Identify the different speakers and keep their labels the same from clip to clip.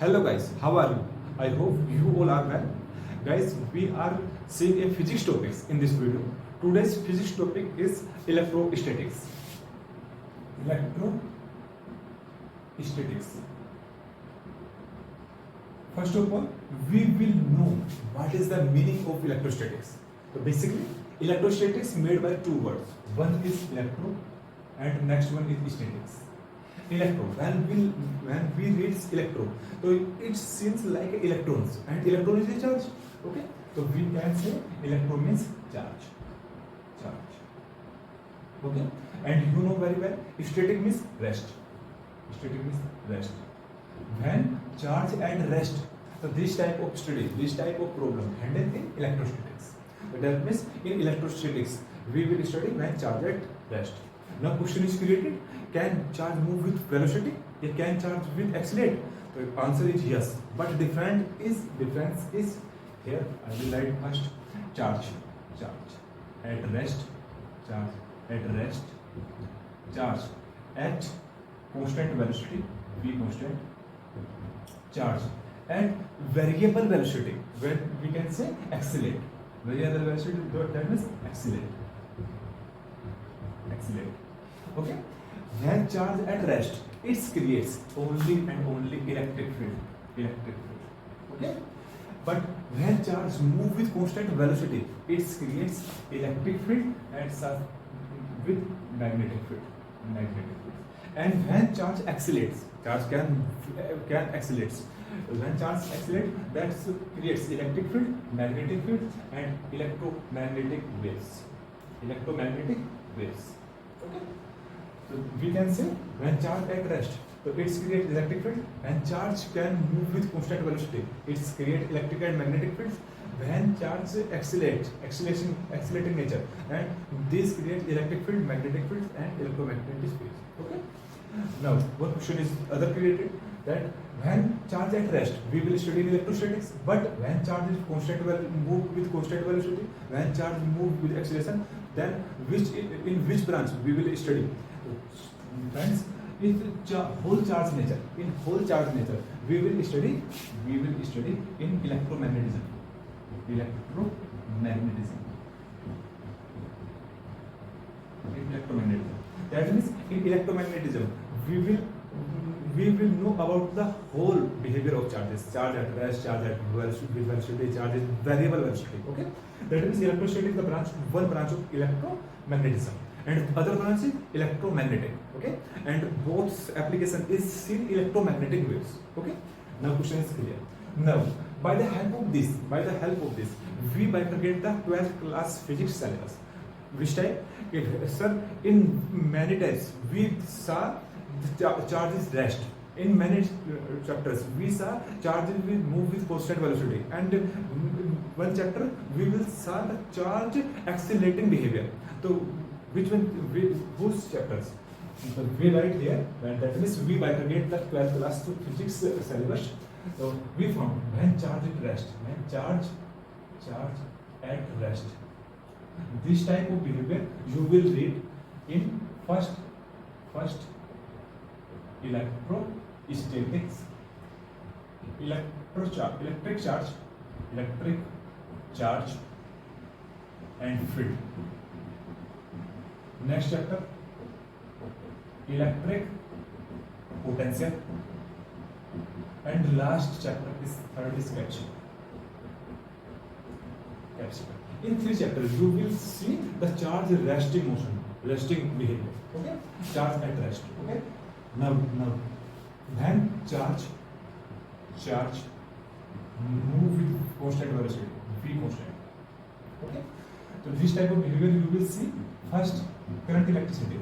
Speaker 1: Hello guys, how are you? I hope you all are well. Guys, we are seeing a physics topics in this video. Today's physics topic is electrostatics. Electrostatics. First of all, we will know what is the meaning of electrostatics. So basically, electrostatics made by two words. One is electro and next one is statics. Electro, when we read electro, so it seems like electrons, and electron is a charge. Okay, so we can say electron means charge. Okay, and you know very well, static means rest. When charge at rest, so this type of study, this type of problem handled in electrostatics. So that means in electrostatics we will study when charge at rest. Now question is created: can charge move with velocity? Or can charge with accelerate? The answer is yes. But difference is here. I will write first charge at rest, charge at constant velocity, v constant, charge at variable velocity, when we can say accelerate. Variable velocity, that means accelerate. Okay, when charge at rest, it creates only and only electric field. Okay, but when charge move with constant velocity, it creates electric field and with magnetic field. And when charge accelerates, charge can accelerates. When charge accelerates, that creates electric field, magnetic field, and electromagnetic waves. Okay, so we can say when charge at rest, so it creates electric field, and charge can move with constant velocity. It creates electric and magnetic fields. When charge accelerating nature, and this creates electric field, magnetic fields, and electromagnetic fields. Okay. Now, one question is other created, that when charge at rest, we will study electrostatics. But when charge is move with constant velocity, when charge move with acceleration, then in which branch we will study? Friends, in whole charge nature, we will study in electromagnetism. That means in electromagnetism, we will know about the whole behavior of charges. Charge at rest, charge at velocity, charge at variable velocity. Okay, that means electrostatic is one branch of electromagnetism, and other branch is electromagnetic. Okay, and both application is in electromagnetic waves. Okay, now question is clear. Now, by the help of this, we bifurcate the 12th class physics syllabus. Which type? Sir, in many types we saw the charge is rest. In many chapters we saw charges will move with constant velocity, and in one chapter we will saw the charge accelerating behavior. So which one? Whose chapters? So we write here, and that means we bifurcate the 12th class to physics syllabus. So we found when charge at rest, this type of behavior you will read in first electrostatics, electric charge and field. Next chapter, electric potential, and last chapter is third is capacity. In three chapters, you will see the charge resting behavior. Okay, charge at rest. Okay, now when charge move with constant velocity, v constant. Okay, so this type of behavior you will see. First, current electricity.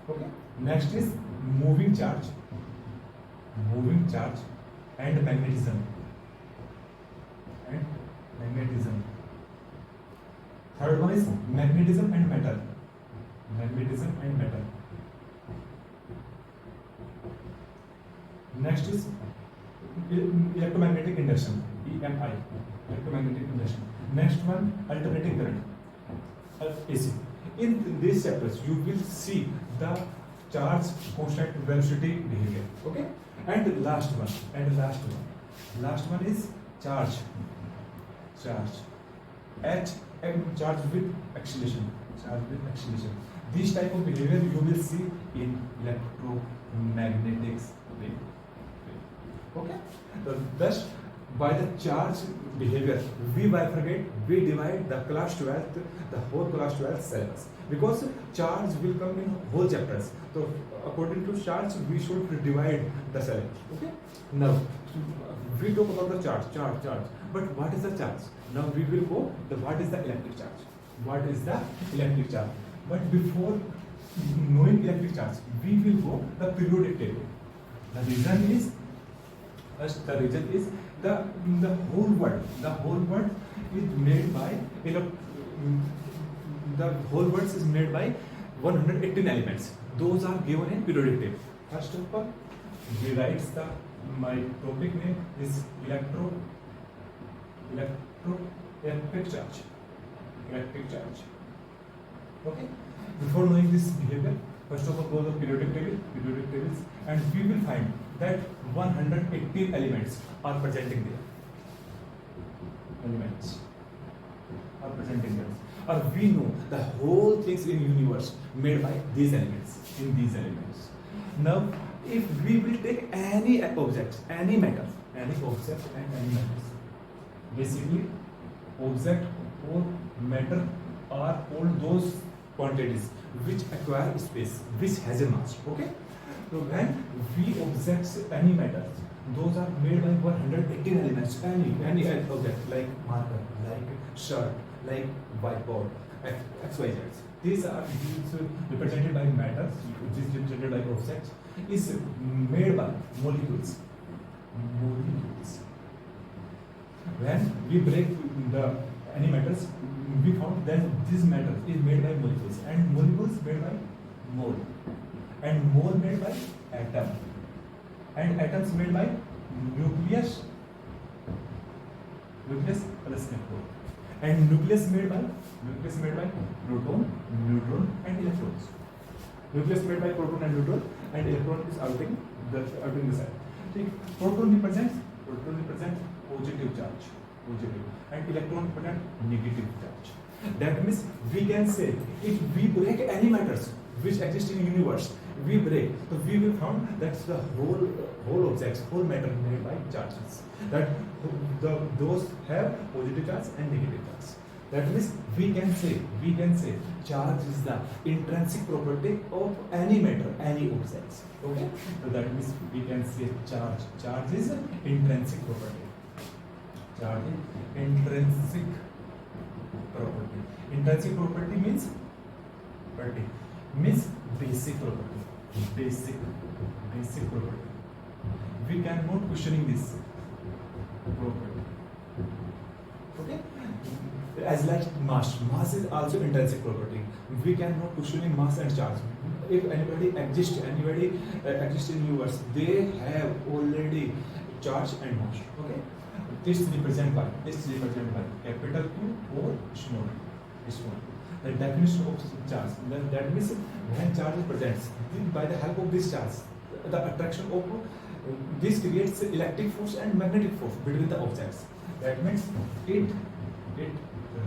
Speaker 1: Okay, next is moving charge and magnetism. Third one is magnetism and metal. Next is electromagnetic induction, EMI. Next one, alternating current, AC. in these chapters you will see the charge constant velocity behavior. Okay, and the last one is charge at charge with acceleration. This type of behavior you will see in electromagnetics wave. Okay, thus by the charge behavior we bifurcate, we divide the whole class 12 syllabus, because charge will come in whole chapters. So according to charge we should divide the syllabus. Okay, now we talk about the charge, but what is the charge? Now we will go the what is the electric charge. But before knowing electric charge we will go the periodic table. The reason is the whole world is made by the whole world is made by 118 elements. Those are given in periodic table. First of all, we write my topic name is electric charge. Okay. Before knowing this behavior, first of all go to periodic tables, and we will find that 118 elements are presenting there. Or we know the whole things in universe made by these elements. Now, if we will take any object, any matter, basically object or matter are all those quantities which acquire space, which has a mass. Okay. So when we object any matter, those are made by 118 elements. Any object like marker, like shirt, like whiteboard, XYZ. These are represented by matters. This is represented by objects. Is made by molecules. When we break any matters, we found that this matter is made by molecules, and molecules made by mole, and mole made by atom, and atoms made by nucleus plus electron, and nucleus made by proton, neutron, and electrons. Nucleus made by proton and neutron, and electron is outing the side. See, proton represents positive charge, and electron represent negative charge. That means we can say if we break any matters which exist in the universe, we break, so we will find that's the whole objects, whole matter made by charges. That those have positive charge and negative charge. That means we can say charge is the intrinsic property of any matter, any objects. Okay, so that means we can say charge is intrinsic property. Charge is intrinsic property. Intrinsic property means basic property. Basic property. We cannot questioning this property. Okay. As like mass is also intrinsic property. We cannot questioning mass and charge. If anybody exists in universe, they have already charge and mass. Okay. This is represented by capital Q or small. The definition of charge. That means when charge is present, by the help of this charge, the attraction of this creates electric force and magnetic force between the objects. That means it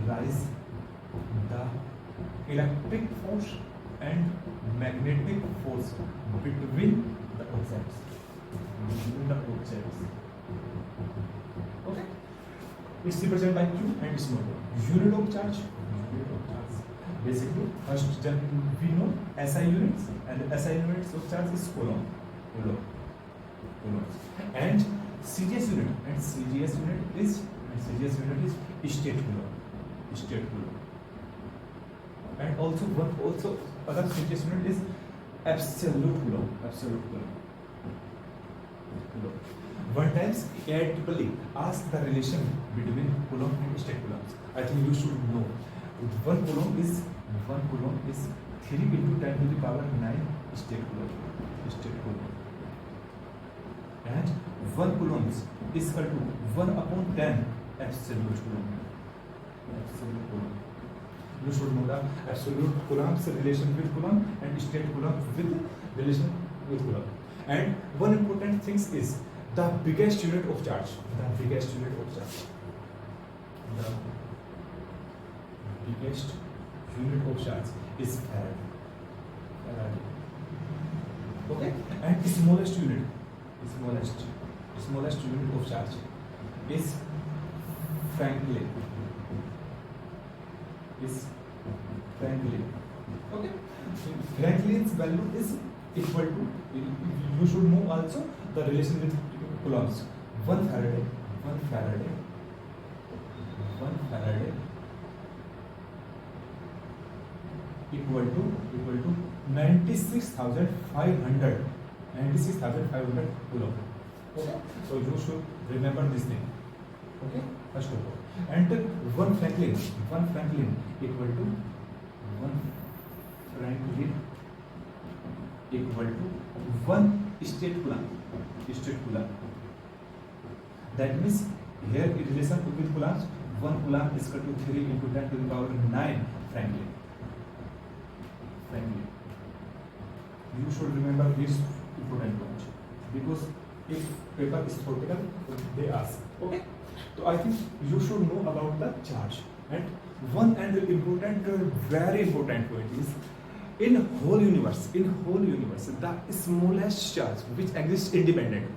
Speaker 1: rise the electric force and magnetic force between the objects. Okay. It's represented by Q and small. Unit of charge. Basically, first we know SI units, and the SI units of charge is coulomb. And CGS unit, is state coulomb. And also other CGS unit is absolute coulomb. One times AIEEE asked the relation between coulomb and state coulombs. I think you should know. One coulomb is 3 into 10 to the power 9 state coulomb. And 1 coulomb is equal to 1 upon 10 absolute coulomb. You should know the absolute Coulomb's relation with Coulomb and state Coulomb with relation with Coulomb. And one important thing is the biggest unit of charge. The biggest unit of charge. The biggest unit of charge is Farad. Okay, and smallest unit of charge is Franklin. Okay, Franklin's value is equal to, you should know also the relation with coulombs. 1 Faraday equal to 96,500 coulomb. Okay, so you should remember this thing. Okay, first of all, and 1 Franklin equal to 1 state coulomb. That means here in relation with coulombs, 1 coulomb is equal to 3 into 10 to the power 9 Franklin. You should remember this important point, because if paper is theoretical, they ask. Okay, so I think you should know about the charge. And one and very important point is, in whole universe, the smallest charge which exists independently.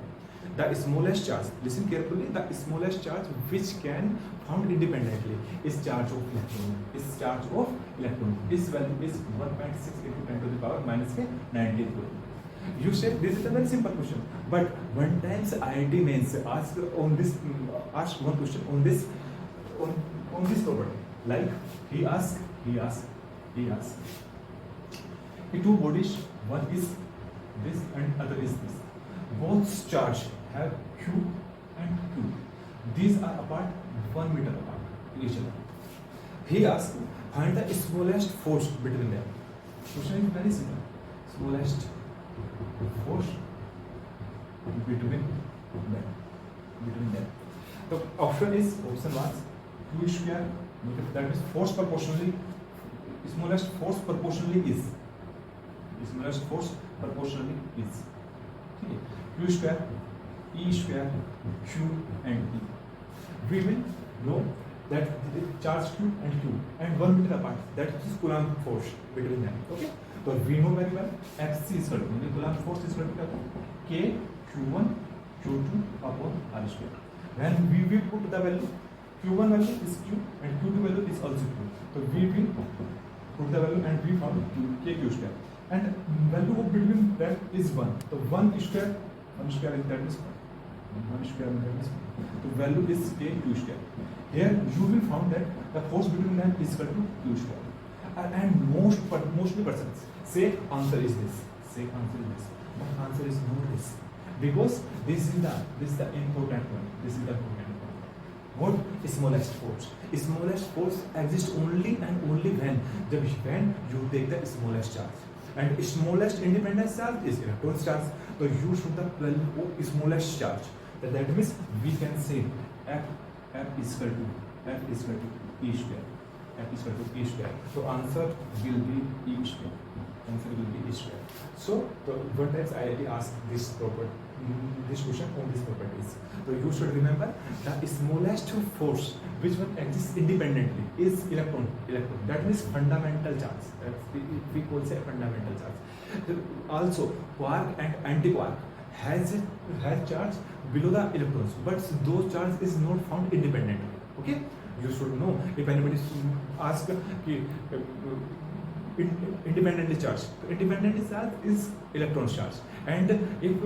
Speaker 1: The smallest charge, listen carefully, the smallest charge which can found independently is charge of electron. Its value is 1.6 into 10 to the power minus 94. You said this is a very simple question, but one times IIT mains ask one question on this property. Like he asked two bodies, one is this and other is this. Both charge have Q and Q. These are apart 1 meter apart each other. He asked, find the smallest force between them. Question is very simple. Smallest force between them. The option was Q square. That means force proportionally. Smallest force proportionally is. Okay. Q square, E square, Q and E. We will know that the charge Q and Q and 1 meter apart. That is Coulomb force between them. Okay. So we know very well Fc is equal to, the Coulomb force is equal to K Q1 Q2 upon R square. When we will put the value, Q1 value is Q and Q2 value is also Q. So we will put the value and we found K Q square. And value of between that is 1. So 1 square is that is 1 square meter is 1. The value is K Q square. Here you will find that the force between them is equal to Q square. And mostly persons say answer is this. But answer is not this. Because this is the important one. What? Smallest force. Smallest force exists only and only when you take the smallest charge. And smallest independent charge is electron charge. So you should the value of smallest charge. That means we can say F is equal to E square. So answer will be E square. So one times IIT asked this question on these properties. So you should remember the smallest force which one exists independently is electron. That means fundamental charge. We call say fundamental charge. Also quark and antiquark has charge below the electrons, but those charge is not found independently. Okay, you should know if anybody ask independently charged. Independent charge is electron charge, and if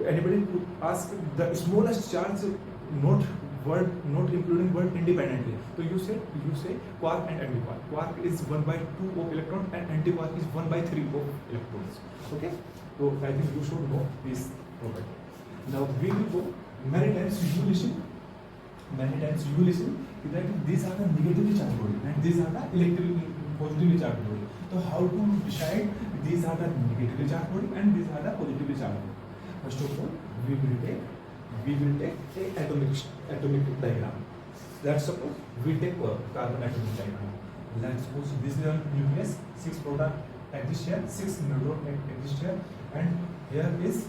Speaker 1: anybody ask the smallest charge, not including word independently, so you say quark and antiquark. Quark is 1/2 of electron and antiquark is 1/3 of electrons. Okay, so I think you should know this property. Now we will go many times you listen that these are the negatively charged body and these are the positively charged body. So how to decide these are the negatively charged body and these are the positively charged body? First of all, we will take a atomic diagram. Let's suppose we take carbon atomic diagram. Let's suppose this is a nucleus, 6 proton exist here, 6 neutron exist here, and here is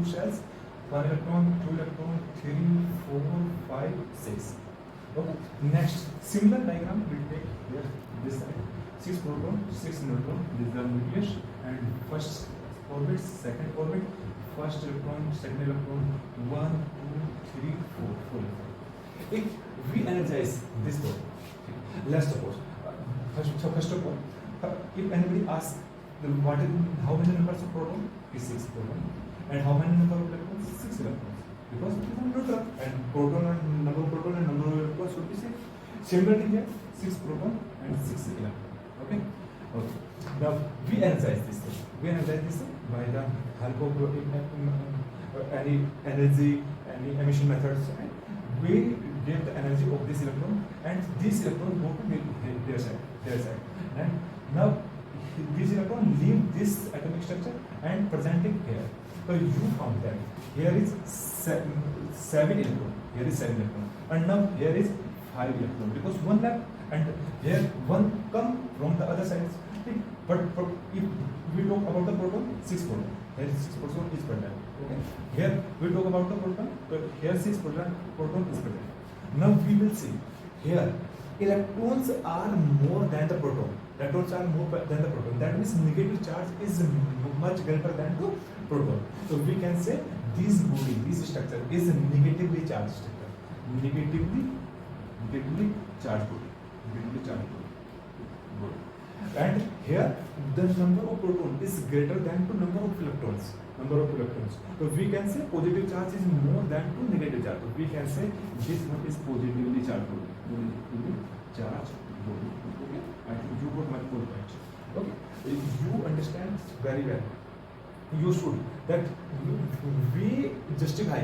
Speaker 1: 2 shells, 1 electron, 2 electron, 3, 4, 5, 6. Okay. Next, similar diagram we take here this side. 6 proton, 6 neutron. This is the nucleus, and first orbit, second orbit, first electron, second electron, 1, 2, 3, 4, 4 electron. If we energize this proton, let's suppose first of all, if anybody asks what is how many numbers of proton is 6 proton, and how many number of electrons? 6 electrons. Because it is a neutron, and proton and number of proton and number of electrons should be same. Similarly here, 6 proton and 6 electron. Okay. Okay. Now we energize this thing. We energize this thing by the help of any energy, any emission methods, and we give the energy of this electron, and this electron go to their side. And now this electron leave this atomic structure and present it here. So you found that here is 7 electron, here is 7 electron, and now here is 5 electron, because one left, and here one come from the other side. But if we talk about the proton, 6 proton, here is 6 proton is present. Okay. Here we talk about the proton, but here 6 proton is present. Now we will see here electrons are more than the proton. Electrons are more than the proton. That means negative charge is much greater than the proton. So we can say this body, this structure is a negatively charged structure. Negatively charged body. Negatively charged body. And here the number of proton is greater than the number of electrons. So we can say positive charge is more than to negative charge. So we can say this one is positively charged body. Positively charged body. Okay. I think you got my full point. Okay. You understand very well. You should that we justify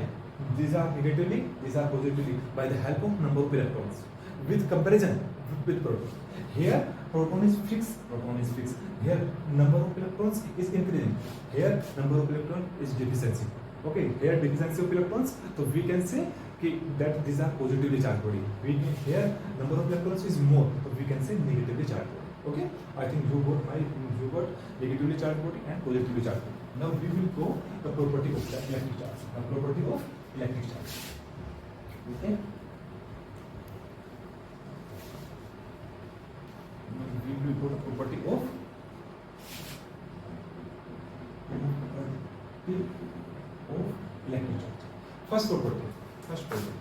Speaker 1: these are negatively, these are positively by the help of number of electrons with comparison with proton. Here proton is fixed. Here number of electrons is increasing. Here number of electrons is deficiency. Okay. Here deficiency of electrons. So we can say that these are positively charged body. Here number of electrons is more. So we can say negatively charged body. Okay. I think you got negatively charged body and positively charged body. Now we will go the property of the electric charge. The property of electric charge. Okay. Now we will go the property of electric charge. First property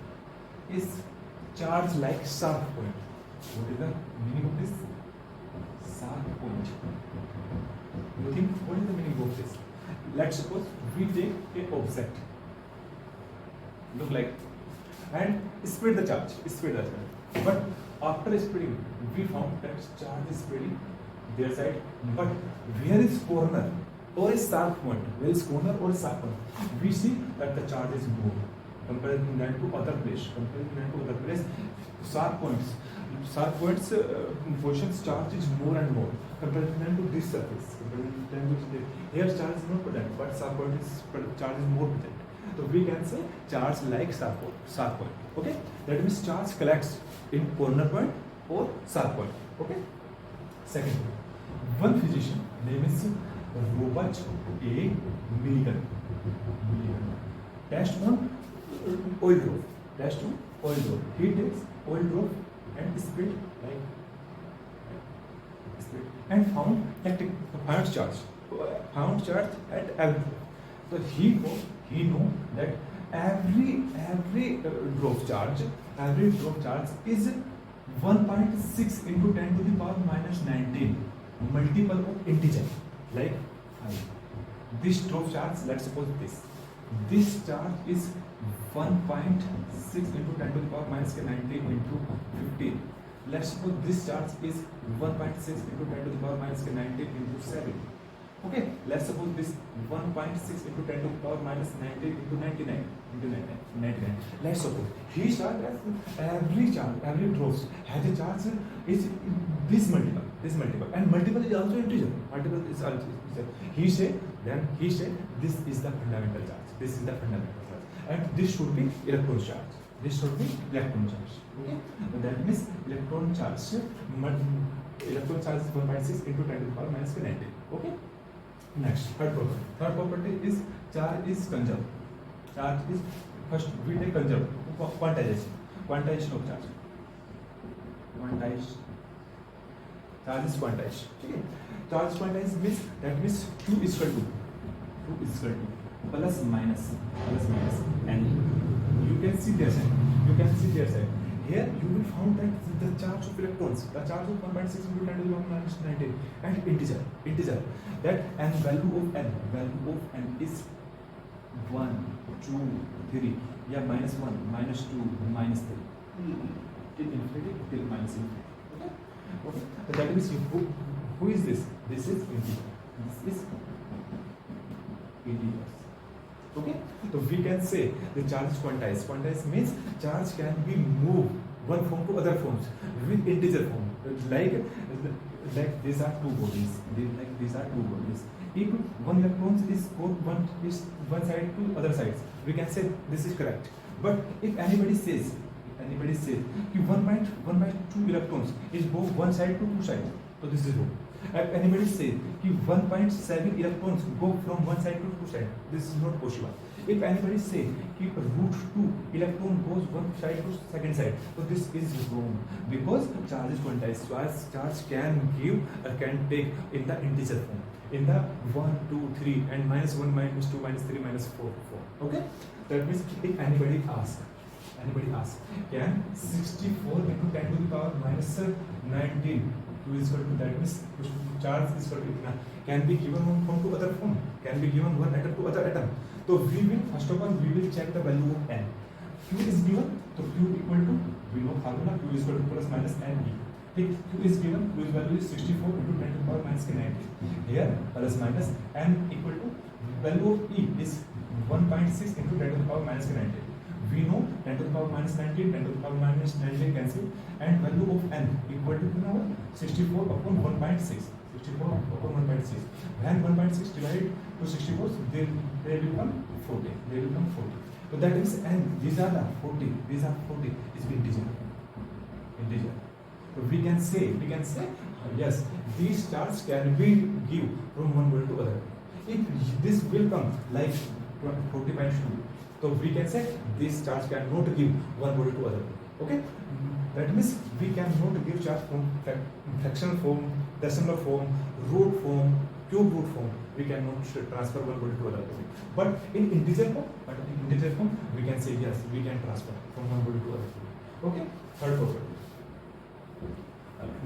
Speaker 1: is charge like sharp point. What is the meaning of this? Sharp point. You think what is the meaning of this? Let's suppose we take a object, look like, and spread the charge. But after spreading, we found that charge is spreading their side. But where is corner or a sharp point? Where is corner or a sharp point? We see that the charge is more. Comparing that to other place. Sharp points positions charge is more and more compared to this surface. Here charge is not present, but sharp point charge is more present. So we can say charge like sharp point. Okay, that means charge collects in corner point or sharp point. Okay. Second, one physician name is Robert A. Milligan. Test on oil drop. He takes oil drop and split and found charge at every drop. So he know that every drop charge is 1.6 into 10 to the power minus 19 multiple of integer like 5. This drop charge, let's suppose this charge is 1.6 into 10 to the power minus 19 into 15. Let's suppose this charge is 1.6 into 10 to the power minus 19 into 7. Okay, let's suppose this 1.6 into 10 to the power minus 19 into 99. Let's suppose he charge every drop has a charge is this multiple, and multiple is also integer. He said this is the fundamental charge. And this should be electron charge. This should be electron charge. Okay, so that means electron charge is 1.6 into 10 to the power minus 19. Okay. Next, third property. Third property is charge is conserved. Charge is first we take conserved. Quantization. Quantization of charge. Quantized. Charge is quantized. Okay. Charge quantized means that means Q is equal to plus minus n. You can see their sign. Here you will find that the charge of electrons, the charge of 1.6 into 10 to the power minus 19 and integer. That and value of n is 1, 2, 3. Yeah, minus 1, minus 2, minus 3. Till infinity, till minus infinity. Okay. So that means who is this? This is integer. This is integers. Okay, so we can say the charge is quantized. Quantized means charge can be moved one form to other forms with integer form. Like these are two bodies. These are two bodies. If one electron is one side to other sides, we can say this is correct. But if anybody says कि 1.2 electrons is both one side to two sides, so this is wrong. If anybody says कि 1.7 electrons go from one side to two sides, this is not possible. If anybody says कि √2 electron goes one side to second side, so this is wrong because charge is quantized. Charge can take in the integer form, in the 1, 2, 3 and minus 1, minus 2, minus 3, minus 4. Okay, that means if anybody asks, can 64 into 10 to the power minus 19 2 is equal to, that means charge is equal to can be given one form to other form, can be given one atom to other atom. So we will first of all check the value of n. Q is given, so Q equal to, we know formula, Q is equal to plus minus n e. Q is given, Q's value is 64 into 10 to the power minus 19. Here plus minus n equal to value of E is 1.6 into 10 to the power minus 19. We know 10 to the power minus 19, 10 to the power minus 19 cancel, and value of n equal to 64 upon 1.6. 64 upon 1.6. When 1.6 divided to 64, they will become 40. So that is n. These are 40 is integer. So we can say yes, these charges can be give from one body to other. If this will come like 40.2, so we can say this charge cannot give one body to other. Okay, that means we cannot give charge from fractional form, decimal form, root form, cube root form. We cannot transfer one body to other body. But in integer form, we can say yes, we can transfer from one body to other body. Okay, third property.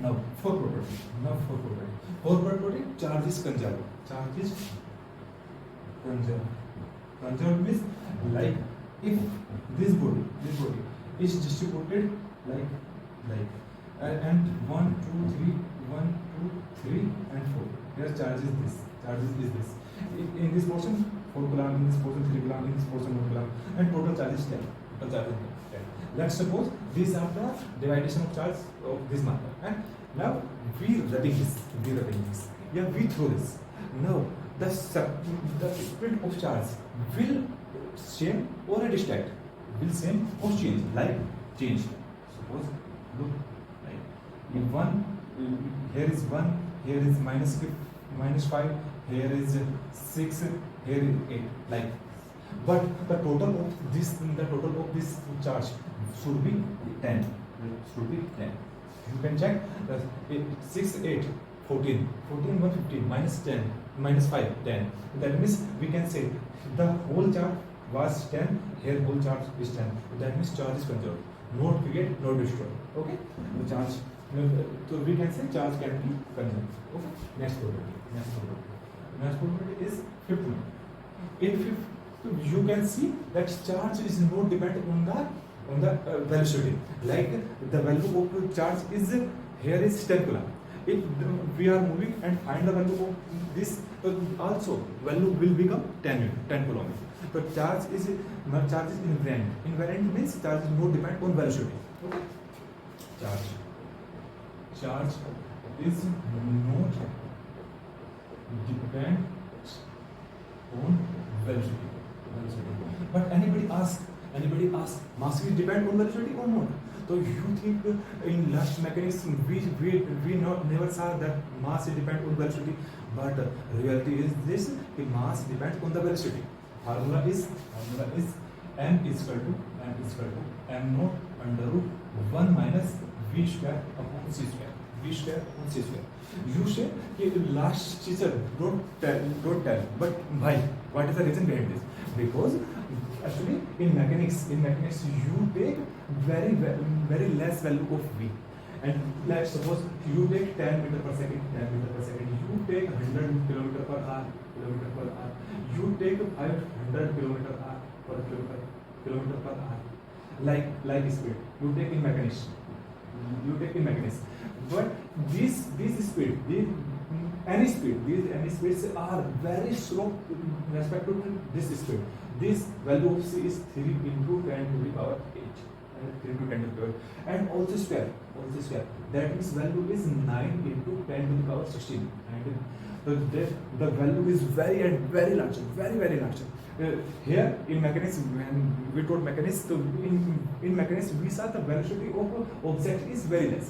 Speaker 1: Now fourth property. Charge is conserved. Conserved means like if this body is distributed like and 1, 2, 3 and 4. Here charge is this. In this portion 4 coulomb, in this portion 3 coulomb, in this portion 1 coulomb, and total charge is 10. Let's suppose these are the division of charge of this matter, and now we rubbing this. Yeah, we throw this. Now the split of charge will same or distract, will same or change, like change. Suppose look like in 1, here is 1, here is minus 5, here is 6, here is 8, like. But the total of this charge should be 10. You can check 6, 8, 14, 1, 15, minus 10, minus 5, 10. That means we can say the whole charge was 10, here whole charge is 10. That means charge is conserved, not create, not destroy. Okay, the charge. So we can say charge can be conserved. Okay. Next property is fifth one. In fifth, you can see that charge is not dependent on the velocity. Like the value of charge is here is 10 coulomb. If we are moving and find the value of this, also value will become 10 coulomb. So charge is invariant. Invariant means charge is not depend on velocity. Okay. Charge is not depend on velocity. But anybody asks Anybody ask mass will depend on velocity or not? So you think in last mechanics we not never saw that mass depend on velocity, but reality is this: the mass depends on the velocity. Formula is m is equal to m naught under root 1 minus v square upon c square. V square upon c square. You say last teacher don't tell, but why? What is the reason behind this? Because actually in mechanics you take very less value of v, and let's suppose you take 10 meter per second, you take 100 kilometer per hour, you take 500 kilometer per hour, like speed you take in mechanics, but these speed, any speeds are very slow in respect to this speed. This value of c is 3 into 10 to the power 8, 3 into 10 to the power, and also square. That means value is 9 into 10 to the power 16, and so the value is very large, very large. Here in mechanics, when we taught mechanics, so in mechanics we saw the velocity of object is very less.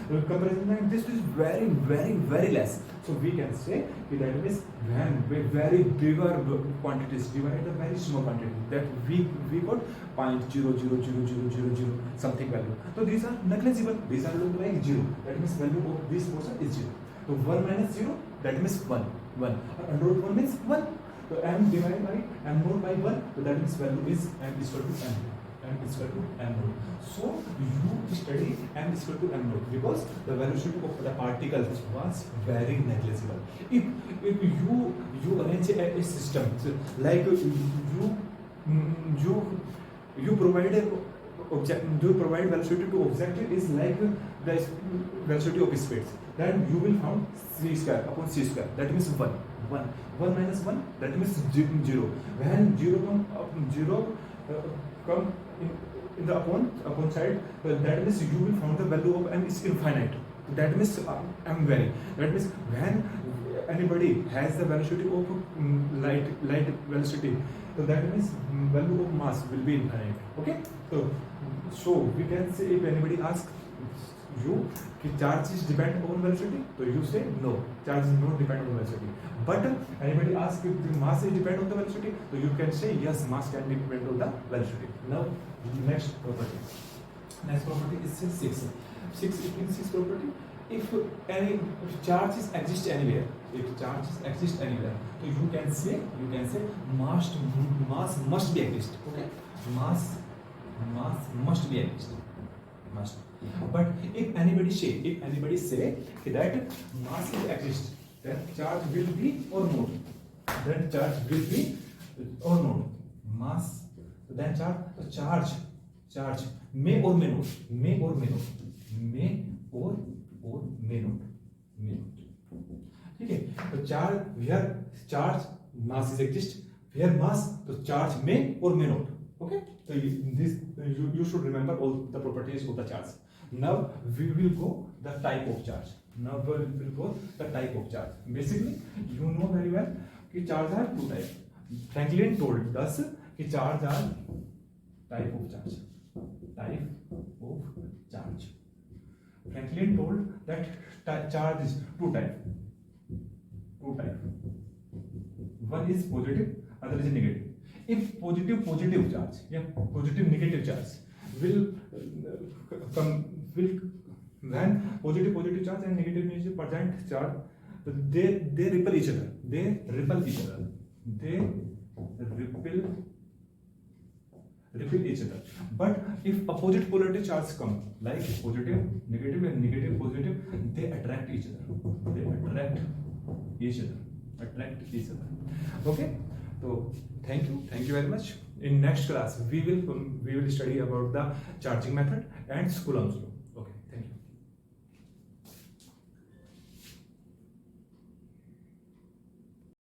Speaker 1: Comparison this is very less. So we can say that means when very bigger quantities divided the very small quantity, that we got 0.00000 something value. So these are negligible. These are look like 0. That means value of this portion is 0. So 1 minus 0, that means 1. Under root 1 means 1. So m divided by m naught by 1, so that means value is m is equal to m naught. So you study m is equal to m naught because the velocity of the particles was very negligible. If you arrange a system, so like you provide a object, you provide velocity to object is like the velocity of speeds, then you will find c square upon c square, that means 1 minus 1, that means 0. When 0 come in the upon side, that means you will find the value of m is infinite. That means m vary. That means when anybody has the velocity of light velocity, so that means value of mass will be infinite. Okay, so we can say if anybody asks you charge is depend on velocity, so you say no, charge is not depend on velocity. But anybody asks if the mass is depend on the velocity, so you can say yes, mass can be depend on the velocity. Now next property is 6 property. If any charges exist anywhere, so you can say mass must be exist. Okay, mass must be exist. But if anybody say that mass is exist, then charge will be or not. Mass, then charge may or may not. Okay, so charge, where charge mass is exist, where mass, so charge may or may not. Okay, so you should remember all the properties of the charge. Now we will go the type of charge. Basically, you know very well that charge are two types. Franklin told us that charge are type of charge. Franklin told that charge is two type. One is positive, other is negative. If positive charge, positive negative charge will when positive charge and negative present charge, they repel each other. They repel each other. But if opposite polarity charge come, like positive, negative, and negative, positive, they attract each other. Okay. So thank you very much. In next class, we will study about the charging method and Coulomb's law.